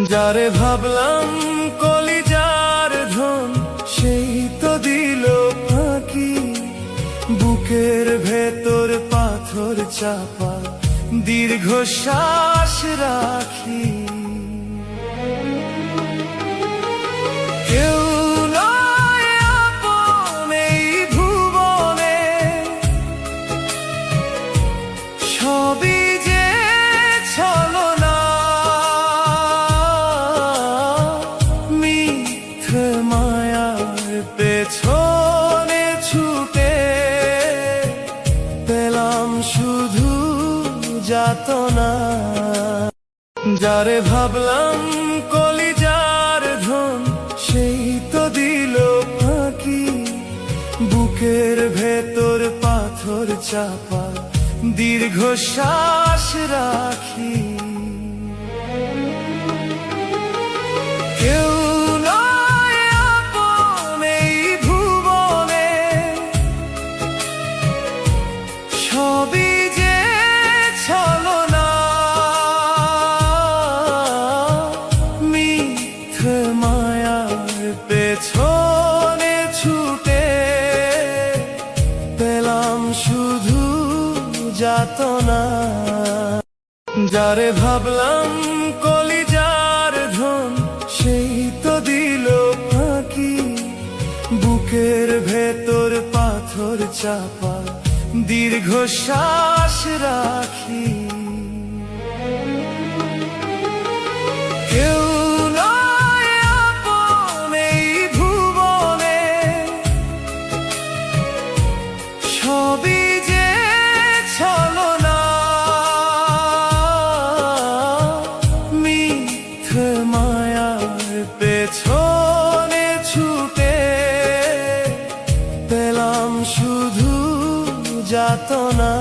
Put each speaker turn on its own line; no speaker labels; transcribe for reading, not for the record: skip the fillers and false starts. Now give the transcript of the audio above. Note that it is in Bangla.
যারে ভাবলাম কলিজার ধন, সেই তো দিল ফাঁকি। বুকের ভেতর পাথর চাপা, দীর্ঘশ্বাস রাখি। কেউ নয় আপন এই ভুবনে, সবই যে ছলনা। মিথ্যে মায়ার পেছনে ছুটে পেলাম শুধু যাতনা। যারে ভাবলাম কলিজার ধন, সেই তো দিল ফাঁকি। বুকের ভেতর পাথর চাপা, দীর্ঘশ্বাস রাখি। কেউ নয় আপন এই ভুবনে, সবই যে ছলনা। মিথ্যে মায়ার পেছনে ছুটে পেলাম শুধু যাতনা। যারে ভাবলাম কলিজার ধন, সেই তো দিল ফাঁকি। বুকের ভেতর পাথর চাপা, দীর্ঘশ্বাস রাখি। কেউ নয় আপন এই ভুবনে, সবই যে ছলনা। মিথ্যে মায়ার পেছনে ছুটে পেলাম শুধু যাতনা।